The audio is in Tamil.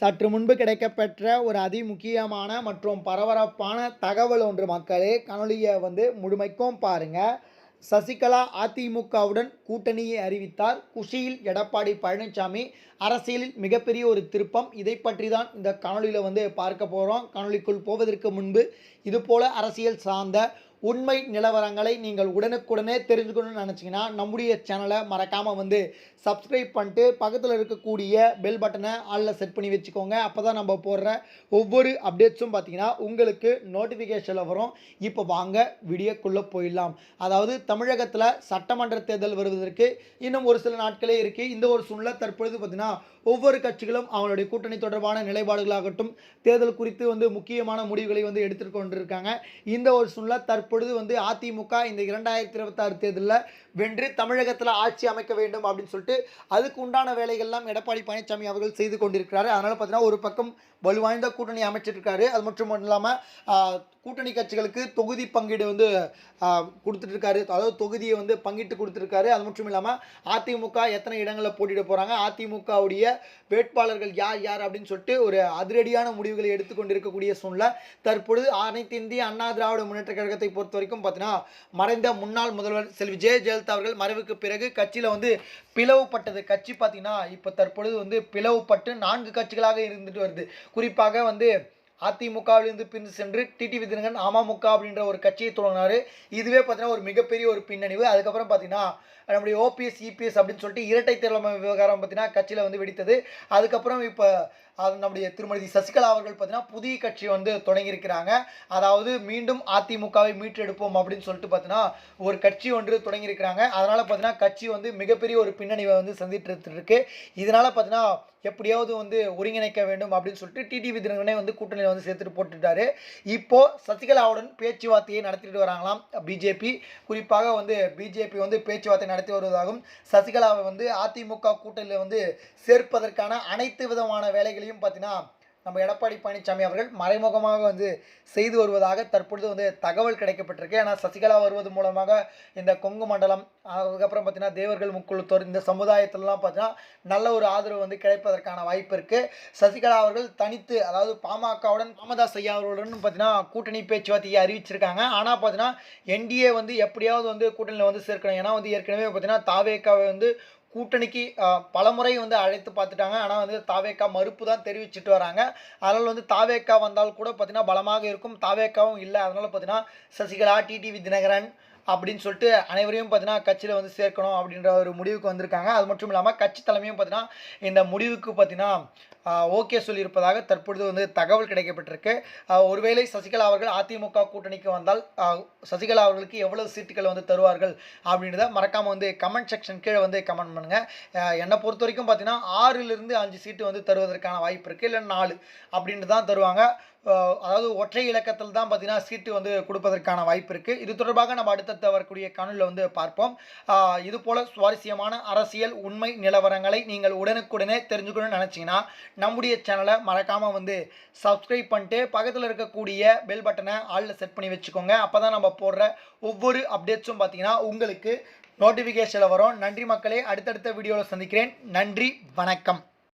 சற்று முன்பு கிடைக்கப்பெற்ற ஒரு அதிமுக்கியமான மற்றும் பரபரப்பான தகவல் ஒன்று மக்களே. காணொலியை முழுமைக்கும் பாருங்க. சசிகலா அதிமுகவுடன் கூட்டணியை அறிவித்தார். குஷியில் எடப்பாடி பழனிசாமி. அரசியலில் மிகப்பெரிய ஒரு திருப்பம். இதை பற்றி தான் இந்த காணொலியில் பார்க்க போகிறோம். காணொலிக்குள் போவதற்கு முன்பு இதுபோல அரசியல் சார்ந்த உண்மை நிலவரங்களை நீங்கள் உடனுக்குடனே தெரிஞ்சுக்கணும்னு நினச்சிங்கன்னா நம்முடைய சேனலை மறக்காமல் சப்ஸ்கிரைப் பண்ணிட்டு பக்கத்தில் இருக்கக்கூடிய பெல் பட்டனை ஆளில் செட் பண்ணி வச்சுக்கோங்க. அப்போ தான் நம்ம போடுற ஒவ்வொரு அப்டேட்ஸும் பார்த்தீங்கன்னா உங்களுக்கு நோட்டிஃபிகேஷனில் வரும். இப்போ வாங்க வீடியோக்குள்ளே போயிடலாம். அதாவது தமிழகத்தில் சட்டமன்ற தேர்தல் வருவதற்கு இன்னும் ஒரு சில நாட்களே இருக்குது. இந்த ஒரு சூழ்நிலை தற்பொழுது பார்த்தீங்கன்னா ஒவ்வொரு கட்சிகளும் அவங்களுடைய கூட்டணி தொடர்பான நிலைப்பாடுகளாகட்டும் தேர்தல் குறித்து முக்கியமான முடிவுகளை எடுத்துட்டு கொண்டிருக்காங்க. இந்த ஒரு சூழ்நிலை தற்பொழுது அதிமுக இந்த 2026 தேர்தலில் வென்று தமிழகத்தில் ஆட்சி அமைக்க வேண்டும் அப்படின்னு சொல்லிட்டு அதுக்கு உண்டான வேலைகள்லாம் எடப்பாடி பழனிசாமி அவர்கள் செய்து கொண்டிருக்கிறாரு. அதனால் பார்த்தீங்கன்னா ஒரு பக்கம் வலுவாய்ந்த கூட்டணி அமைச்சிருக்காரு. அது மட்டும் இல்லாமல் கூட்டணி கட்சிகளுக்கு தொகுதி பங்கீடு கொடுத்துட்டு இருக்காரு. அதாவது தொகுதியை பங்கிட்டு கொடுத்துருக்காரு. அது மட்டும் இல்லாமல் அதிமுக எத்தனை இடங்களில் போட்டியிட போகிறாங்க, அதிமுகவுடைய வேட்பாளர்கள் யார் யார் அப்படின்னு சொல்லிட்டு ஒரு அதிரடியான முடிவுகளை எடுத்துக்கொண்டிருக்கக்கூடிய சூழ்நிலை தற்பொழுது அனைத்து இந்திய அண்ணா திராவிட முன்னேற்ற கழகத்தை பொறுத்த வரைக்கும் பார்த்தீங்கன்னா மறைந்த முன்னாள் முதல்வர் செல்வி ஜெயலலிதா அவர்கள் மறைவுக்கு பிறகு கட்சியில் பிளவுபட்டது. கட்சி பார்த்தீங்கன்னா இப்போ தற்பொழுது பிளவுபட்டு 4 கட்சிகளாக இருந்துட்டு வருது. குறிப்பாக அதிமுகவிலிருந்து பிரிந்து சென்று டிடிவி தினகரன் அமமுக அப்படின்ற ஒரு கட்சியை தொடங்கினார். இதுவே பார்த்தீங்கன்னா ஒரு மிகப்பெரிய ஒரு பின்னணிவு. அதுக்கப்புறம் பார்த்தீங்கன்னா நம்முடைய ஓபிஎஸ் இபிஎஸ் அப்படின்னு சொல்லிட்டு இரட்டை தலைமை விவகாரம் பார்த்தீங்கன்னா கட்சியில் வெடித்தது. அதுக்கப்புறம் இப்போ நம்முடைய திருமதி சசிகலா அவர்கள் பார்த்தீங்கன்னா புதிய கட்சி தொடங்கியிருக்கிறாங்க. அதாவது மீண்டும் அதிமுகவை மீட்டெடுப்போம் அப்படின்னு சொல்லிட்டு பார்த்தீங்கன்னா ஒரு கட்சி தொடங்கியிருக்கிறாங்க. அதனால் பார்த்தீங்கன்னா கட்சி மிகப்பெரிய ஒரு பின்னணிவை சந்திட்டு இருக்கு. இதனால் பார்த்தீங்கன்னா எப்படியாவது ஒருங்கிணைக்க வேண்டும் அப்படின்னு சொல்லிட்டு டிடிவி தினகரனை கூட்டணியில் சேர்த்துட்டு போட்டுட்டாரு. இப்போ சசிகலாவுடன் பேச்சுவார்த்தையை நடத்திட்டு வராங்களாம் பிஜேபி. குறிப்பாக பிஜேபி பேச்சுவார்த்தை நடத்தி வருவதாகவும் சசிகலாவை அதிமுக கூட்டணியில் சேர்ப்பதற்கான அனைத்து விதமான வேலைகளையும் பார்த்தீங்கன்னா நம்ம எடப்பாடி பழனிசாமி அவர்கள் மறைமுகமாக செய்து வருவதாக தற்பொழுது தகவல் கிடைக்கப்பட்டிருக்கு. ஏன்னா சசிகலா வருவது மூலமாக இந்த கொங்கு மண்டலம், அதுக்கப்புறம் பார்த்தீங்கன்னா தேவர்கள் முக்குளத்தோர் இந்த சமுதாயத்திலலாம் பார்த்தீங்கன்னா நல்ல ஒரு ஆதரவு கிடைப்பதற்கான வாய்ப்பு இருக்குது. சசிகலா அவர்கள் தனித்து, அதாவது பாமகவுடன் ராமதாஸ் ஐயா அவர்களுடன் பார்த்தீங்கன்னா கூட்டணி பேச்சுவார்த்தையை அறிவிச்சிருக்காங்க. ஆனால் பார்த்தீங்கன்னா என்டிஏ எப்படியாவது கூட்டணியில் சேர்க்கணும். ஏன்னா ஏற்கனவே பார்த்தீங்கன்னா தாவேக்காவை கூட்டணிக்கு பலமுறை அழைத்து பார்த்துட்டாங்க. ஆனால் தாவேக்கா மறுப்பு தான் தெரிவிச்சுட்டு வராங்க. அதனால் தாவேக்கா வந்தால் கூட பார்த்தீங்கன்னா பலமாக இருக்கும். தாவேக்காவும் இல்லை. அதனால் பார்த்தீங்கன்னா சசிகலா, டிடிவி தினகரன் அப்படின்னு சொல்லிட்டு அனைவரையும் பார்த்தீங்கன்னா கட்சியில் சேர்க்கணும் அப்படின்ற ஒரு முடிவுக்கு வந்திருக்காங்க. அது மட்டும் இல்லாமல் கட்சி தலைமையும் பார்த்தீங்கன்னா இந்த முடிவுக்கு பார்த்தீங்கன்னா ஓகே சொல்லியிருப்பதாக தற்பொழுது தகவல் கிடைக்கப்பட்டிருக்கு. ஒருவேளை சசிகலா அவர்கள் அதிமுக கூட்டணிக்கு வந்தால் சசிகலா அவர்களுக்கு எவ்வளவு சீட்டுகள் தருவார்கள் அப்படின்றத மறக்காமல் கமெண்ட் செக்ஷன் கீழே கமெண்ட் பண்ணுங்கள். என்னை பொறுத்த வரைக்கும் பார்த்தீங்கன்னா 6லிருந்து 5 சீட்டு தருவதற்கான வாய்ப்பு இருக்குது. இல்லை 4 அப்படின்ட்டு தான் தருவாங்க. அதாவது ஒற்றை இலக்கத்தில் தான் பார்த்தீங்கன்னா சீட்டு கொடுப்பதற்கான வாய்ப்பு இருக்குது. இது தொடர்பாக நம்ம அடுத்தடுத்து வரக்கூடிய காணொலியில் பார்ப்போம். இது போல் சுவாரஸ்யமான அரசியல் உண்மை நிலவரங்களை நீங்கள் உடனுக்குடனே தெரிஞ்சுக்கணும்னு நினச்சிங்கன்னா நம்முடைய சேனலை மறக்காமல் சப்ஸ்கிரைப் பண்ணிட்டு பக்கத்தில் இருக்கக்கூடிய பெல் பட்டனை ஆளில் செட் பண்ணி வச்சுக்கோங்க. அப்போ தான் நம்ம போடுற ஒவ்வொரு அப்டேட்ஸும் பார்த்தீங்கன்னா உங்களுக்கு நோட்டிஃபிகேஷனில் வரும். நன்றி மக்களே. அடுத்தடுத்த வீடியோவில் சந்திக்கிறேன். நன்றி, வணக்கம்.